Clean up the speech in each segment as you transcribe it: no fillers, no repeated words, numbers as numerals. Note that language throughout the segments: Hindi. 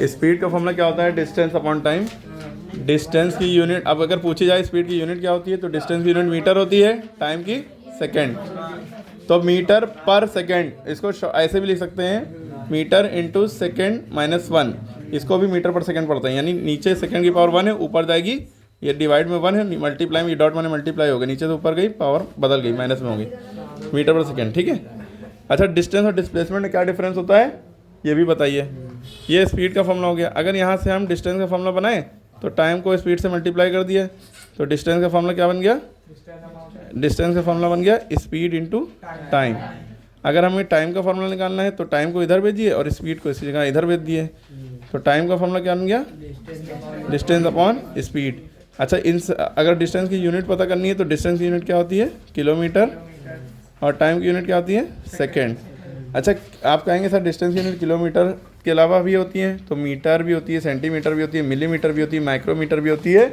स्पीड का फॉर्मूला क्या होता है? Distance upon time. डिस्टेंस की यूनिट, अब अगर पूछी जाए स्पीड की यूनिट क्या होती है, तो डिस्टेंस की यूनिट मीटर होती है, टाइम की सेकेंड। तो मीटर पर सेकेंड, इसको ऐसे भी लिख सकते हैं, मीटर इंटू सेकेंड माइनस 1। इसको भी मीटर पर सेकेंड पढ़ते हैं, यानी नीचे सेकेंड की पावर 1 है, ऊपर जाएगी, ये डिवाइड में 1 है, मल्टीप्लाई में ये डॉट माने मल्टीप्लाई हो गई, नीचे से ऊपर गई, पावर बदल गई, माइनस में हो गई, मीटर पर सेकेंड। ठीक है। अच्छा, डिस्टेंस और डिस्प्लेसमेंट में क्या डिफरेंस होता है ये भी बताइए। ये स्पीड का फॉर्मूला हो गया। अगर यहाँ से हम डिस्टेंस का फॉर्मूला बनाए तो टाइम को स्पीड से मल्टीप्लाई कर दिया, तो डिस्टेंस का फॉर्मूला क्या बन गया? डिस्टेंस का फॉर्मूला बन गया स्पीड इंटू टाइम। अगर हमें टाइम का फॉर्मूला निकालना है तो टाइम को इधर भेजिए और स्पीड को इसी जगह इधर भेज दिए, तो टाइम का फॉर्मूला क्या बन गया? Distance upon speed. अच्छा, इन अगर डिस्टेंस की यूनिट पता करनी है तो डिस्टेंस की यूनिट क्या होती है? किलोमीटर, और टाइम की यूनिट क्या होती है? सेकेंड। अच्छा, आप कहेंगे सर डिस्टेंस यूनिट किलोमीटर के अलावा भी होती हैं, तो मीटर भी होती है, सेंटीमीटर भी होती है, मिलीमीटर भी होती है, माइक्रोमीटर भी होती है,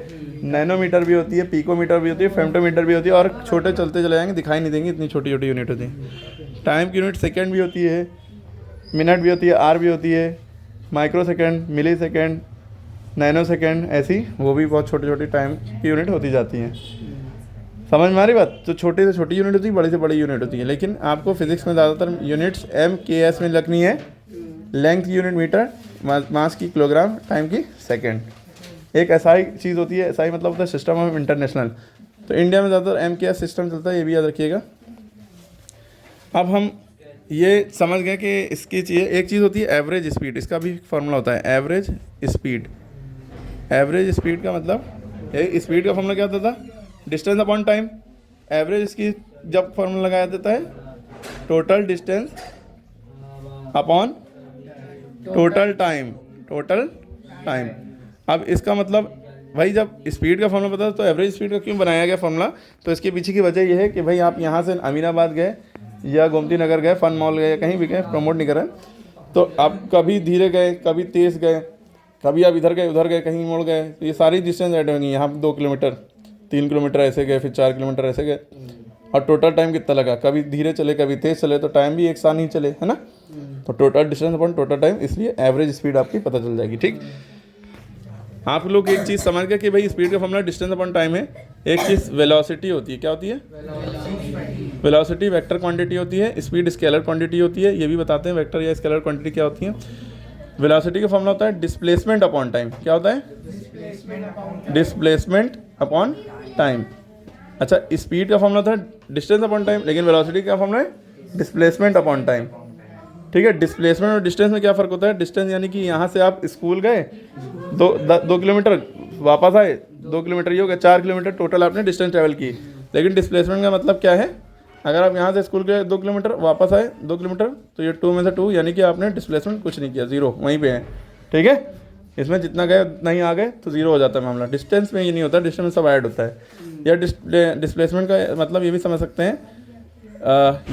नैनोमीटर भी होती है, पीकोमीटर भी होती है, फेम्टोमीटर भी होती है, और छोटे चलते चले जाएंगे, दिखाई नहीं देंगे, इतनी छोटी छोटी यूनिट होती है। टाइम की यूनिट सेकेंड भी होती है, मिनट भी होती है, आर भी होती है, माइक्रो सेकेंड, मिली सेकेंड, नैनो सेकेंड, ऐसी वो भी बहुत छोटी छोटी टाइम की यूनिट होती जाती हैं। समझ में आ रही बात? तो छोटी से छोटी यूनिट होती है, बड़ी से बड़ी यूनिट होती है, लेकिन आपको फिजिक्स में ज़्यादातर यूनिट्स एम के एस में रखनी है। लेंथ की यूनिट मीटर, मास की किलोग्राम, टाइम की सेकंड। एक एसआई चीज़ होती है, एसआई मतलब होता है सिस्टम ऑफ इंटरनेशनल। तो इंडिया में ज़्यादातर एम के एस सिस्टम चलता है, ये भी याद रखिएगा। अब हम ये समझ गए कि इसकी चीज़, एक चीज़ होती है एवरेज स्पीड, इसका भी फार्मूला होता है एवरेज स्पीड। एवरेज स्पीड का मतलब, स्पीड का फार्मूला क्या होता था? Distance upon time. एवरेज इसकी जब फार्मूला लगाया जाता है, total distance upon total time, total time. अब इसका मतलब भाई, जब स्पीड का फार्मूला पता है तो एवरेज स्पीड का क्यों बनाया गया फार्मूला? तो इसके पीछे की वजह यह है कि भाई आप यहाँ से अमीनाबाद गए या गोमती नगर गए, फन मॉल गए, कहीं भी गए, प्रमोट नहीं कर रहे, तो आप कभी धीरे गए, कभी तेज़ गए, कभी आप इधर गए उधर गए, कहीं मोड़ गए, तो ये सारी डिस्टेंस ऐड होंगी। यहाँ 2 किलोमीटर, 3 किलोमीटर ऐसे गए, फिर 4 किलोमीटर ऐसे गए, और टोटल टाइम कितना लगा? कभी धीरे चले कभी तेज़ चले, तो टाइम भी एक साथ नहीं चले, है ना? तो total distance upon total time, इसलिए एवरेज स्पीड आपकी पता चल जाएगी। ठीक, आप लोग एक चीज़ समझ गए कि भाई स्पीड का फॉर्मूला डिस्टेंस अपॉन टाइम है। एक चीज़ वेलोसिटी होती है, क्या होती है? वेलोसिटी वेक्टर क्वांटिटी होती है, स्पीड स्केलर क्वांटिटी होती है। ये भी बताते हैं वेक्टर या स्केलर क्वांटिटी क्या होती है। वेलोसिटी का फॉर्मूला होता है डिस्प्लेसमेंट अपॉन टाइम। क्या होता है? Displacement upon time. अच्छा, स्पीड का फॉर्मूला होता है डिस्टेंस अपॉन टाइम, लेकिन वेलोसिटी का फॉर्मूला है डिस्प्लेसमेंट अपॉन टाइम। ठीक है। डिस्प्लेसमेंट और डिस्टेंस में क्या फ़र्क होता है? डिस्टेंस यानी कि यहाँ से आप स्कूल गए, 2 किलोमीटर, वापस आए 2 किलोमीटर, ये हो गया 4 किलोमीटर टोटल आपने डिस्टेंस ट्रैवल की। लेकिन डिस्प्लेसमेंट का मतलब क्या है? अगर आप यहाँ से स्कूल गए 2 किलोमीटर, वापस आए 2 किलोमीटर, तो ये 2 में से 2, यानी कि आपने डिस्प्लेसमेंट कुछ नहीं किया, ज़ीरो वहीं पे है। ठीक है। इसमें जितना गए उतना ही आ गए तो ज़ीरो हो जाता है मामला। डिस्टेंस में ये नहीं होता, डिस्टेंस में सब ऐड होता है। या डिस्प्लेसमेंट का मतलब ये भी समझ सकते हैं,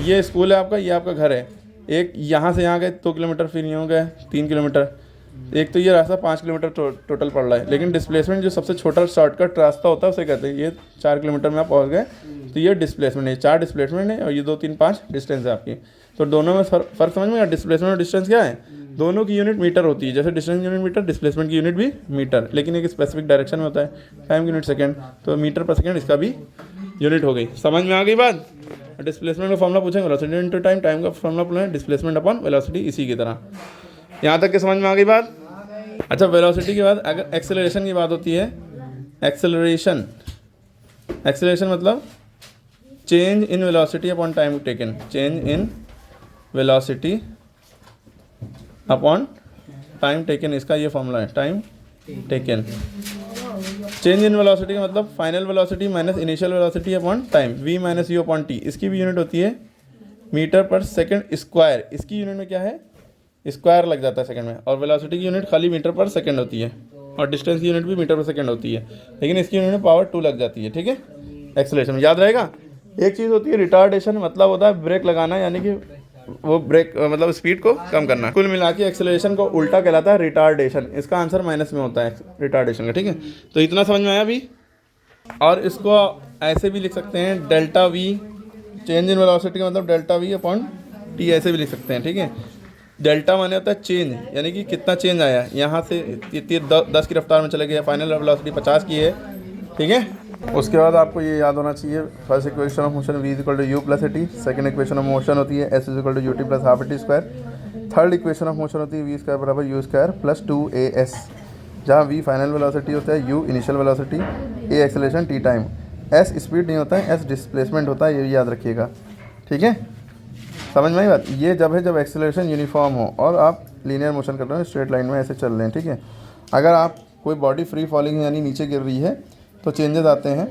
ये स्कूल है आपका, ये आपका घर है। एक यहाँ से यहाँ गए 2 किलोमीटर, फिर यूँ गए 3 किलोमीटर, एक तो ये रास्ता 5 किलोमीटर टोटल पड़ रहा है। लेकिन डिस्प्लेसमेंट जो सबसे छोटा शॉर्टकट रास्ता होता है उसे कहते हैं। ये 4 किलोमीटर में आप पहुँच गए, तो ये डिस्प्लेसमेंट है। 4 डिस्प्लेसमेंट है और ये 2 3 5 डिस्टेंस है आपकी। तो दोनों में फ़र्क समझ में आया? डिस्प्लेसमेंट और डिस्टेंस क्या है? दोनों की यूनिट मीटर होती है। जैसे डिस्टेंस यूनिट मीटर, डिस्प्लेसमेंट की यूनिट भी मीटर, लेकिन एक स्पेसिफिक डायरेक्शन में होता है। टाइम की यूनिट सेकेंड, तो मीटर पर सेकेंड इसका भी यूनिट हो गई। समझ में आ गई बात? डिस्प्लेसमेंट का फॉर्मूला पूछेंगे वेलोसिटी इनटू टाइम, टाइम का फॉर्मूला पूछेंगे डिस्प्लेसमेंट अपॉन वेलोसिटी, इसी की तरह। यहाँ तक के समझ में आ गई बात? अच्छा, वेलोसिटी के बाद अगर एक्सेलरेशन की बात होती है, एक्सेलरेशन मतलब change in velocity upon time taken, change in velocity upon time taken, इसका ये फॉर्मूला है, time taken. Change in velocity का मतलब final velocity minus initial velocity upon time, v minus you upon T. इसकी भी यूनिट होती है मीटर पर सेकंड स्क्वायर। इसकी यूनिट में क्या है? स्क्वायर लग जाता है सेकंड में। और वेलोसिटी की यूनिट खाली मीटर पर सेकंड होती है, और डिस्टेंस की यूनिट भी मीटर पर सेकंड होती है, लेकिन इसकी यूनिट में पावर 2 लग जाती है। ठीक है। एक्सेलरेशन में याद रहेगा। एक चीज़ होती है रिटार्डेशन, मतलब होता है ब्रेक लगाना, यानी कि वो ब्रेक मतलब स्पीड को कम करना। कुल मिला के एक्सेलरेशन को उल्टा कहलाता है रिटार्डेशन। इसका आंसर माइनस में होता है रिटार्डेशन का। ठीक है। तो इतना समझ में आया अभी? और इसको ऐसे भी लिख सकते हैं, delta we, change in velocity का मतलब डेल्टा वी अपॉन टी, ऐसे भी लिख सकते हैं। ठीक है। डेल्टा माने होता है चेंज, यानी कि कितना चेंज आया यहाँ से। तीर 10 की रफ्तार में चले गए, फाइनल वेलोसिटी 50 की है, ठीक है। उसके बाद आपको ये याद होना चाहिए, first equation of motion v equal to u plus a t, second equation of motion होती है s equal to u t plus half a t square, third equation of motion होती है v स्क्वायर बराबर यू स्क्वायर प्लस 2as, जहाँ v फाइनल वेलोसिटी होता है, u initial velocity, a acceleration, t time, s speed नहीं होता है, s डिस्प्लेसमेंट होता है, ये भी याद रखिएगा, ठीक है। समझ में आई बात। ये जब है जब एक्सेलरेशन यूनिफॉर्म हो और आप लीनियर मोशन कर रहे हो, स्ट्रेट लाइन में ऐसे चल रहे हैं, ठीक है। अगर आप कोई बॉडी फ्री फॉलिंग यानी नीचे गिर रही है तो चेंजेस आते हैं,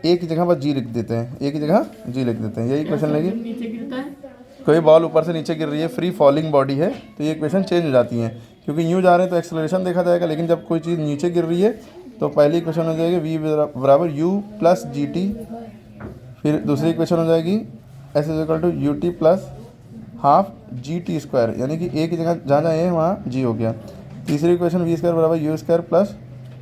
एक की जगह पर जी लिख देते हैं, एक की जगह जी लिख देते हैं, यही क्वेश्चन लगी। कोई बॉल ऊपर से नीचे गिर रही है, फ्री फॉलिंग बॉडी है, तो ये इक्वेशन चेंज हो जाती हैं, क्योंकि यूँ जा रहे हैं तो एक्सेलरेशन देखा जाएगा, लेकिन जब कोई चीज़ नीचे गिर रही है तो पहली इक्वेशन हो जाएगी वी बराबर यू प्लस जी टी, फिर दूसरी इक्वेशन हो जाएगी s is equal to u t plus half g t square, यानी कि ए की जगह जहाँ जहाँ ए वहाँ जी हो गया। तीसरी इक्वेशन वी स्क्वायर बराबर यू स्क्वायर प्लस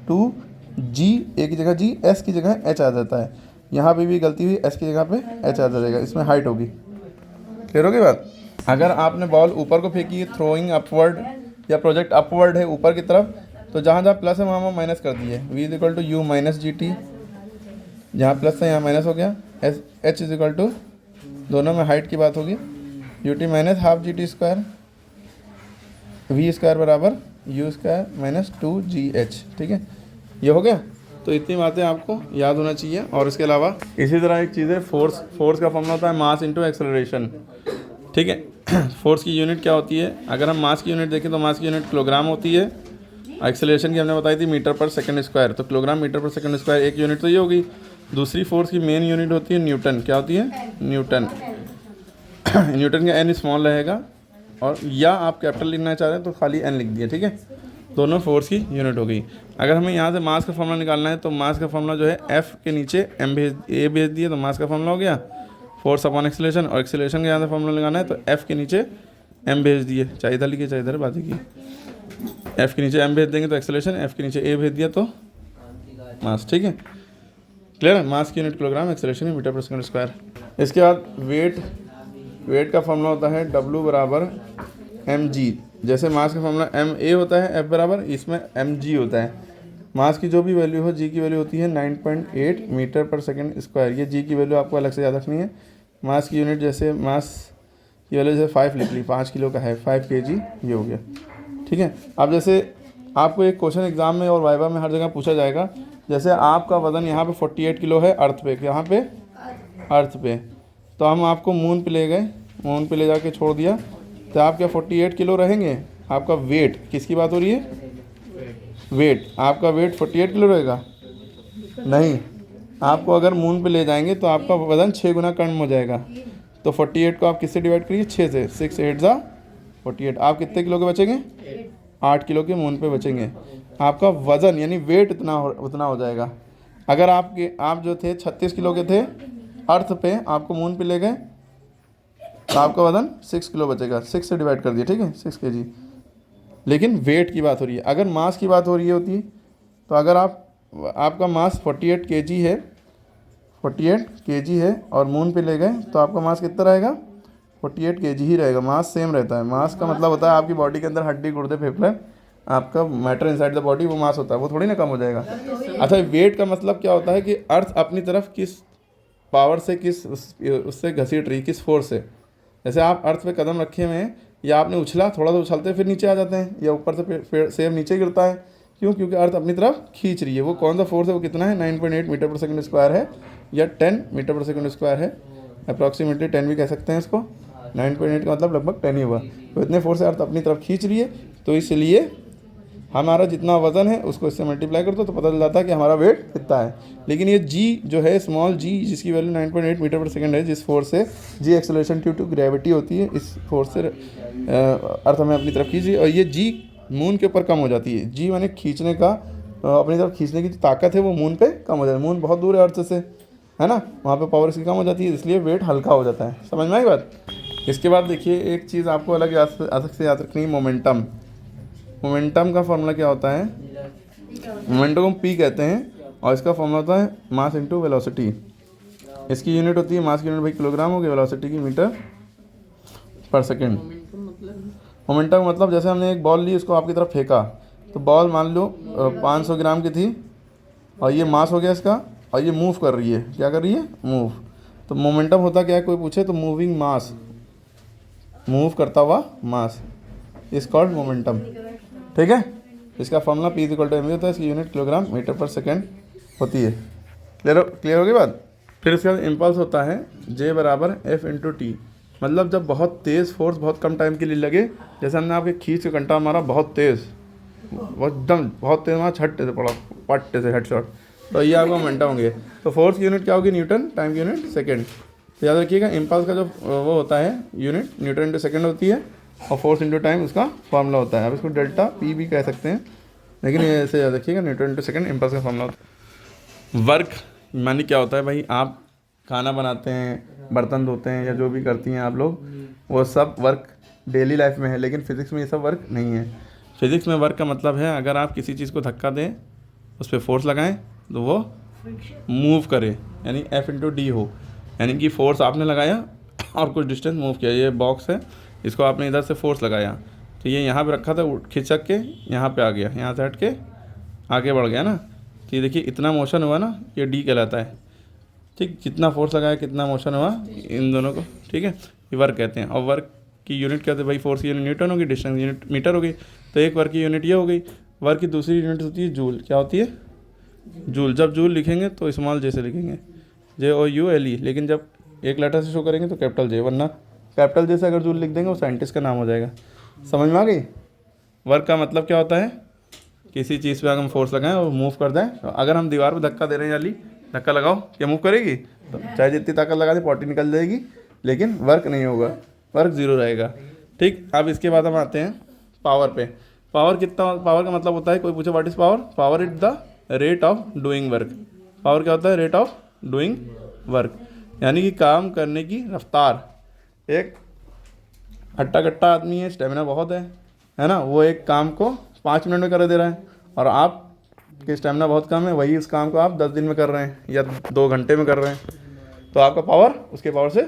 2 जी, ए की जगह जी, एस की जगह एच आ जाता है, यहाँ पे भी गलती हुई, एस की जगह पे एच आ जाएगा, इसमें हाइट होगी। क्लियर होगी बात। अगर आपने बॉल ऊपर को फेंकी है, थ्रोइंग अपवर्ड या प्रोजेक्ट अपवर्ड है ऊपर की तरफ, तो जहाँ जहाँ प्लस है वहाँ माइनस कर दिए, v is equal to u minus g t, जहाँ प्लस है यहाँ माइनस हो गया, एच इज इक्वल टू, दोनों में हाइट की बात होगी, u t minus half g t square, v square बराबर यू स्क्वायर माइनस 2gh, ठीक है। ये हो गया। तो इतनी बातें आपको याद होना चाहिए। और इसके अलावा इसी तरह एक चीज़ है, फोर्स का फॉर्मूला होता है मास इंटू एक्सेलरेशन, ठीक है। फोर्स की यूनिट क्या होती है, अगर हम मास की यूनिट देखें तो मास की यूनिट किलोग्राम होती है, एक्सेलरेशन की हमने बताई थी मीटर पर सेकंड स्क्वायर, तो किलोग्राम मीटर पर सेकंड स्क्वायर एक यूनिट तो ये होगी। दूसरी फोर्स की मेन यूनिट होती है न्यूटन, क्या होती है, न्यूटन। न्यूटन का एन स्मॉल रहेगा, और या आप कैपिटल लिखना चाह रहे हैं तो खाली एन लिख दिया, ठीक है। दोनों फोर्स की यूनिट हो गई। अगर हमें यहाँ से मास का फॉर्मूला निकालना है तो मास का फॉर्मूला जो है एफ के नीचे ए भेज दिए तो मास का फॉर्मूला हो गया फोर्स अपॉन एक्सेलरेशन, और एक्सेलरेशन का यहाँ से फॉर्मूला लगाना है तो एफ के नीचे एम भेज दिए, चाहे इधर लिखिए चाहे इधर, बात की एफ के नीचे एम भेज देंगे तो एक्सेलरेशन, एफ के नीचे ए भेज दिया तो मास, ठीक है। क्लियर है। मास की यूनिट किलोग्राम, एक्सेलरेशन मीटर पर सेकंड स्क्वायर। इसके बाद वेट का फॉर्मूला होता है W बराबर mg, जैसे मास का फॉर्मूला ma होता है F बराबर, इसमें mg होता है। मास की जो भी वैल्यू हो, g की वैल्यू होती है 9.8 मीटर पर सेकंड स्क्वायर, ये g की वैल्यू आपको अलग से याद रखनी है। मास की यूनिट जैसे मास की वैल्यू जैसे 5 लिख ली, 5 किलो का है, 5 kg ये हो गया, ठीक है। अब जैसे आपको एक क्वेश्चन एग्जाम में और वाइवा में हर जगह पूछा जाएगा, जैसे आपका वजन यहाँ पे 48 किलो है अर्थ पे, यहाँ पे अर्थ पे, तो हम आपको मून पे ले गए, मून पे ले जाके छोड़ दिया, तो आप क्या 48 किलो रहेंगे। आपका वेट, किसकी बात हो रही है, वेट, आपका वेट 48 किलो रहेगा नहीं, आपको अगर मून पे ले जाएंगे तो आपका वजन 6 गुना कम हो जाएगा। तो 48 को आप किससे डिवाइड करिए, 6 से, 6 8 जा 48, आप कितने किलो के बचेंगे, 8 किलो के मून पे बचेंगे। आपका वज़न यानी वेट उतना हो जाएगा। अगर आप जो थे 36 किलो के थे अर्थ पे, आपको मून पे ले गए तो आपका वजन 6 किलो बचेगा, 6 से डिवाइड कर दिया, ठीक है, 6 kg। लेकिन वेट की बात हो रही है। अगर मास की बात हो रही होती तो अगर आपका मास 48 kg है, 48 kg है और मून पे ले गए तो आपका मास कितना रहेगा, 48 kg ही रहेगा। मास सेम रहता है। मास का मतलब होता है आपकी बॉडी के अंदर हड्डी गुर्दे फेफड़े, आपका मैटर इनसाइड द बॉडी, वो मास होता है, वो थोड़ी ना कम हो जाएगा। अच्छा, वेट का मतलब क्या होता है कि अर्थ अपनी तरफ किस पावर से, किस उससे घसीट रही, किस फोर्स से। जैसे आप अर्थ पे कदम रखे हुए हैं, या आपने उछला, थोड़ा सा उछलते फिर नीचे आ जाते हैं, या ऊपर से सेम नीचे गिरता है, क्यों, क्योंकि अर्थ अपनी तरफ खींच रही है। वो कौन सा फोर्स है, वो कितना है, 9.8 मीटर पर सेकंड स्क्वायर है, या 10 मीटर पर सेकंड स्क्वायर है, अप्रॉक्सीमेटली 10 भी कह सकते हैं इसको। 9.8 का मतलब लगभग 10 ही हुआ। तो इतने फोर्स से अर्थ अपनी तरफ खींच रही है, तो इसलिए हमारा जितना वजन है उसको इससे मल्टीप्लाई कर दो तो पता चल जाता है कि हमारा वेट कितना है। लेकिन ये जी जो है, स्मॉल जी, जिसकी वैल्यू 9.8 मीटर पर सेकंड है, जिस फोर्स से जी एक्सेलरेशन ड्यू टू ग्रेविटी होती है, इस फोर्स से अर्थ हमें अपनी तरफ खींच रही है, और ये जी मून के ऊपर कम हो जाती है। जी माने खींचने का, अपनी तरफ खींचने की जो ताकत है वो मून पे कम हो जाती है। मून बहुत दूर है अर्थ से, है ना, वहाँ पे पावर इसकी कम हो जाती है, इसलिए वेट हल्का हो जाता है। समझ में आई बात। इसके बाद देखिए एक चीज़ आपको अलग से याद रखनी है, मोमेंटम। मोमेंटम का फॉर्मूला क्या होता है, मोमेंटम को पी कहते हैं, और इसका फॉर्मूला होता है मास इंटू वेलोसिटी। इसकी यूनिट होती है, मास की यूनिट भाई किलोग्राम हो गई, वेलोसिटी की मीटर पर सेकंड। मोमेंटम मतलब जैसे हमने एक बॉल ली, उसको आपकी तरफ फेंका, तो बॉल मान लो 500 ग्राम की थी, और ये मास हो गया इसका, और ये मूव कर रही है, क्या कर रही है, मूव। तो मोमेंटम होता क्या है, कोई पूछे तो मूविंग मास, मूव करता हुआ मास इज कॉल्ड मोमेंटम। ठीक है, इसका फॉर्मूला P = mv होता है, इसकी यूनिट किलोग्राम मीटर पर सेकेंड होती है। क्लियर होगी बात। फिर इसके बाद इम्पल्स होता है J = F × T, मतलब जब बहुत तेज़ फोर्स बहुत कम टाइम के लिए लगे, जैसे हमने आपके खींच के कंटा मारा बहुत तेज़, एकदम बहुत तेज़ मारा, छट्टे से पड़ा, पट्टे से हेडशॉट, तो ये आपका मोमेंटम होंगे। तो फोर्स की यूनिट क्या होगी, न्यूटन, टाइम की यूनिट सेकेंड। तो याद रखिएगा, इम्पल्स का जो वो होता है यूनिट न्यूटन × सेकेंड होती है, और फोर्स × टाइम उसका फॉर्मूला होता है। अब इसको डेल्टा P भी कह सकते हैं, लेकिन ये ऐसे याद रखिएगा, न्यूटन × सेकेंड इम्पल्स का फॉर्मूला होता है। वर्क मानी क्या होता है भाई, आप खाना बनाते हैं, बर्तन धोते हैं, या जो भी करती हैं आप लोग, वो सब वर्क डेली लाइफ में है, लेकिन फिज़िक्स में ये सब वर्क नहीं है। फिज़िक्स में वर्क का मतलब है, अगर आप किसी चीज़ को धक्का दें, उस पर फोर्स लगाएं, तो वो मूव करे, यानी F × D हो, यानी कि फोर्स आपने लगाया और कुछ डिस्टेंस मूव किया। ये बॉक्स है, इसको आपने इधर से फोर्स लगाया, तो ये यहाँ पे रखा था, खिंचक के यहाँ पे आ गया, यहाँ से हट के आगे बढ़ गया ना, तो ये देखिए इतना मोशन हुआ ना, ये D कहलाता है। ठीक, जितना फोर्स लगाया कितना मोशन हुआ इन दोनों को, ठीक है, ये वर्क कहते हैं। और वर्क की यूनिट क्या होती है भाई, फोर्स की यूनिट न्यूटन होगी, डिस्टेंस यूनिट मीटर होगी, तो एक वर्क की यूनिट ये हो गई। वर्क की दूसरी यूनिट होती है जूल, क्या होती है, जूल। जब जूल लिखेंगे तो स्मॉल J से लिखेंगे, JOULE, लेकिन जब एक लेटर से शो करेंगे तो कैपिटल J, वरना कैपिटल J से अगर जूल लिख देंगे वो साइंटिस्ट का नाम हो जाएगा। समझ में आ गई। वर्क का मतलब क्या होता है, किसी चीज़ पे अगर हम फोर्स लगाएं और मूव कर दें, तो अगर हम दीवार पे धक्का दे रहे हैं, जाली धक्का लगाओ, क्या मूव करेगी, तो चाहे जितनी ताकत लगा दे पॉटी निकल जाएगी, लेकिन वर्क नहीं होगा, वर्क ज़ीरो रहेगा। ठीक, अब इसके बाद हम आते हैं पावर पे। पावर कितना, पावर का मतलब होता है, कोई पूछे what is power, power is the rate of doing work. Power क्या होता है, रेट ऑफ डूइंग वर्क, यानी कि काम करने की रफ्तार। एक हट्टा कट्टा आदमी है, स्टेमिना बहुत है ना, वो एक काम को 5 मिनट में कर दे रहा है, और आप कि स्टेमिना बहुत कम है, वही उस काम को आप 10 दिन में कर रहे हैं या 2 घंटे में कर रहे हैं, तो आपका पावर उसके पावर से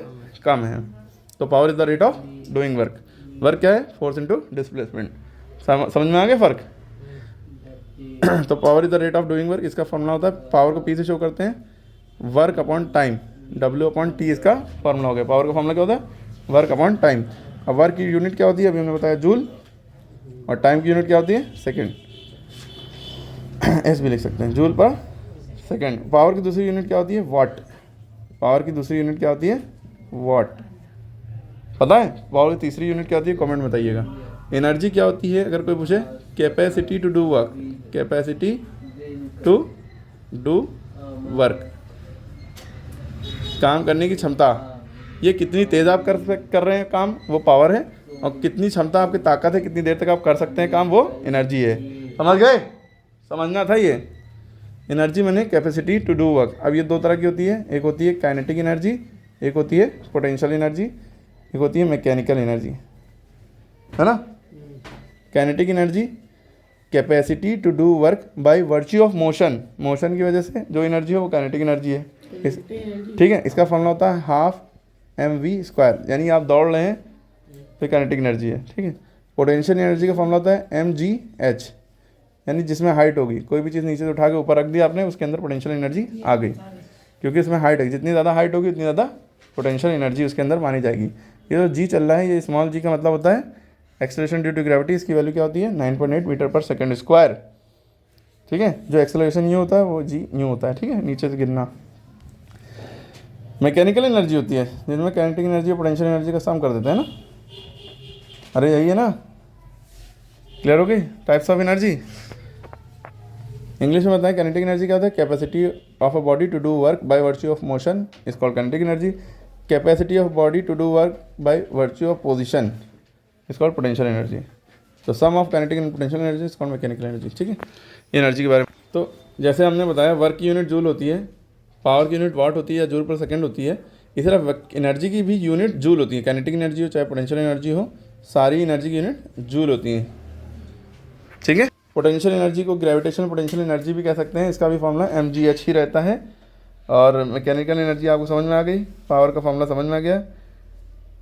कम है। तो power is the rate of doing work. Work क्या है, फोर्स इनटू डिस्प्लेसमेंट। समझ में आ गया फ़र्क। तो power is the rate of doing work, इसका फॉर्मूला होता है, पावर को P से शो करते हैं, वर्क अपॉन टाइम, W/T इसका फॉर्मूला हो गया। पावर का फॉर्मूला क्या होता है, वर्क अपॉन टाइम। अब वर्क की यूनिट क्या होती है, अभी हमने बताया जूल, और टाइम की यूनिट क्या होती है, सेकेंड, S भी लिख सकते हैं, जूल पर सेकेंड। पावर की दूसरी यूनिट क्या होती है, वाट। पावर की दूसरी यूनिट क्या होती है, वाट। पता है पावर की तीसरी यूनिट क्या होती है, कमेंट बताइएगा। एनर्जी क्या होती है, अगर कोई पूछे, capacity to do work, capacity to do work, काम करने की क्षमता। ये कितनी तेज़ आप कर रहे हैं काम, वो पावर है, और कितनी क्षमता आपकी ताकत है, कितनी देर तक आप कर सकते हैं काम, वो एनर्जी है। समझ गए, समझना था ये। एनर्जी मैंने कैपेसिटी टू डू वर्क। अब ये 2 तरह की होती है, एक होती है काइनेटिक एनर्जी, एक होती है पोटेंशियल एनर्जी, एक होती है मैकेनिकल एनर्जी, है ना। Kinetic energy, capacity to do work by virtue of motion, motion की वजह से जो एनर्जी है वो काइनेटिक एनर्जी है। ठीक है, इसका फॉर्मूला होता है 12mv², यानी आप दौड़ रहे हैं तो काइनेटिक एनर्जी है। ठीक है, पोटेंशियल एनर्जी का फॉर्मूला होता है mgh, यानी जिसमें हाइट होगी, कोई भी चीज़ नीचे से उठा के ऊपर रख दी आपने, उसके अंदर पोटेंशियल एनर्जी आ गई, क्योंकि इसमें हाइट है, जितनी ज़्यादा हाइट होगी उतनी ज़्यादा पोटेंशियल एनर्जी उसके अंदर मानी जाएगी। ये जो जी चल रहा है, ये स्मॉल जी का मतलब होता है एक्सेलरेशन ड्यू टू ग्रेविटी। इसकी वैल्यू क्या होती है, 9.8 मीटर पर सेकेंड स्क्वायर। ठीक है, जो एक्सेलरेशन यू होता है वो जी न्यू होता है। ठीक है, नीचे से गिरना। मैकेनिकल एनर्जी होती है, जिनमें काइनेटिक एनर्जी और पोटेंशियल एनर्जी का सम कर देते हैं ना। अरे यही है ना, क्लियर हो गई। टाइप्स ऑफ एनर्जी इंग्लिश में बताएं। काइनेटिक एनर्जी क्या होता है, capacity of a body to do work by virtue of motion is called kinetic energy. Capacity of body to do work by virtue of position is called potential energy. तो sum of kinetic and potential energy is called mechanical energy. ठीक है, एनर्जी के बारे में। तो जैसे हमने बताया, वर्क की यूनिट जूल होती है, पावर की यूनिट वाट होती है या जूल पर सेकेंड होती है। इसी तरह एनर्जी की भी यूनिट जूल होती है। काइनेटिक एनर्जी हो चाहे पोटेंशियल एनर्जी हो, सारी एनर्जी की यूनिट जूल होती है। ठीक है, पोटेंशियल एनर्जी को ग्रेविटेशनल पोटेंशियल एनर्जी भी कह सकते हैं, इसका भी फॉर्मूला mgh ही रहता है। और मैकेनिकल एनर्जी आपको समझ में आ गई, पावर का फॉर्मूला समझ में आ गया।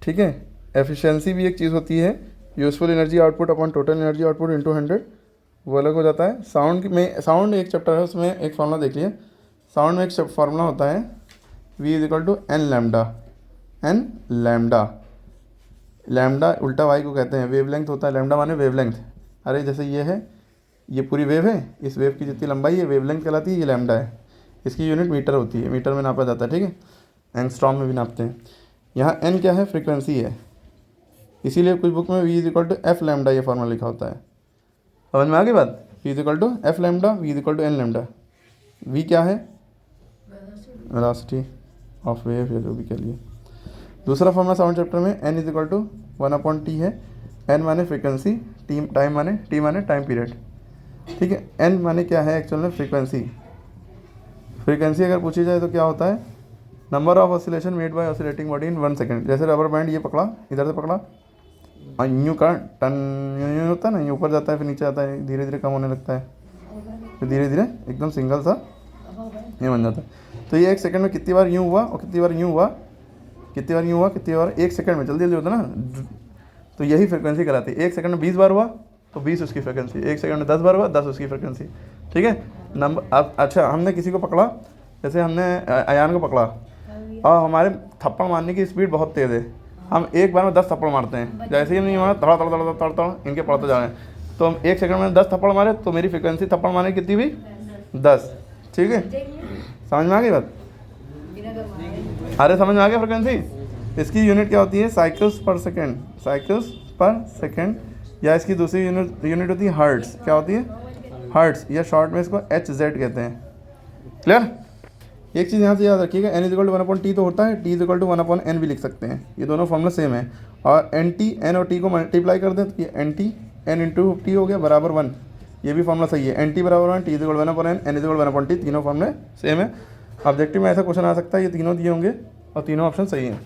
ठीक है, एफिशिएंसी भी एक चीज़ होती है, useful energy output upon total energy output into 100 वो अलग हो जाता है। साउंड एक चैप्टर है, उसमें एक फॉर्मूला देख लिए। साउंड में एक फॉर्मूला होता है V is equal to n lambda. Lambda उल्टा वाई को कहते हैं, वेवलेंथ होता है, लैम्डा माने वेवलेंथ। अरे जैसे ये है, ये पूरी वेव है, इस वेव की जितनी लंबाई है वेवलेंथ कहलाती है, ये लैम्डा है। इसकी यूनिट मीटर होती है, मीटर में नापा जाता है, ठीक है, एंगस्ट्रॉम में भी नापते हैं। यहाँ एन क्या है, फ्रीक्वेंसी है, इसीलिए कुछ बुक में V is equal to f lambda ये फॉर्मूला लिखा होता है। समझ में आ गई बात, V is equal to f lambda, V is equal to n lambda. V क्या है, वेलोसिटी ऑफ वेव या जो भी कह लिए। दूसरा फॉर्मूला साउंड चैप्टर में n is equal to 1/t है। n माने फ्रीक्वेंसी, टाइम माने टाइम पीरियड, ठीक है। n माने क्या है एक्चुअल में, फ्रीक्वेंसी। फ्रीक्वेंसी अगर पूछी जाए तो क्या होता है, number of oscillation made by oscillating body in 1 second. जैसे रबर बैंड ये पकड़ा, इधर से पकड़ा और यूँ का टन यूँ होता है ना, ये ऊपर जाता है फिर नीचे आता है, धीरे धीरे कम होने लगता है, फिर धीरे धीरे एकदम सिंगल सा ये बन जाता है। तो ये 1 सेकंड में कितनी बार यूँ हुआ और कितनी बार यूँ हुआ, कितनी बार यूँ हुआ, कितनी बार 1 सेकंड में, जल्दी जल्दी होता है ना, तो यही फ्रिक्वेंसी कहलाती है। 1 सेकंड में 20 बार हुआ तो 20 उसकी फ्रिक्वेंसी, 1 सेकंड में 10 बार हुआ 10 उसकी फ्रिक्वेंसी, ठीक है। नंबर अब अच्छा, हमने किसी को पकड़ा, जैसे हमने अयान को पकड़ा और हमारे थप्पड़ मारने की स्पीड बहुत तेज़ है, हम एक बार में 10 थप्पड़ मारते हैं, जैसे ही नहीं मारा तड़ तड़ तड़ तड़ तड़ इनके पड़ते जा रहे हैं, तो हम 1 सेकंड में 10 थप्पड़ मारे तो मेरी फ्रिक्वेंसी थप्पड़ मारने की कितनी हुई, 10, ठीक है। समझ में आ गई बात, अरे समझ में आ गया फ्रिक्वेंसी। इसकी यूनिट क्या होती है, साइकिल्स पर सेकेंड, साइकिल्स पर सेकेंड, या इसकी दूसरी यूनिट होती है हर्ट्स। क्या होती है, हर्ट्स, या शॉर्ट में इसको HZ कहते हैं। क्लियर। एक चीज़ यहाँ से याद रखिएगा, n is equal to 1/t तो होता है, t is equal to 1/n भी लिख सकते हैं, ये दोनों फॉर्मूला सेम है। और n और t को मल्टीप्लाई कर दें तो ये n इंटू t हो गया बराबर 1, ये भी फॉर्मूला सही है। n t बराबर 1, t is equal 1/n, n is equal 1/t, तीनों फॉर्मूले सेम है। ऑब्जेक्टिव में ऐसा क्वेश्चन आ सकता है, ये तीनों दिए होंगे और तीनों ऑप्शन सही हैं।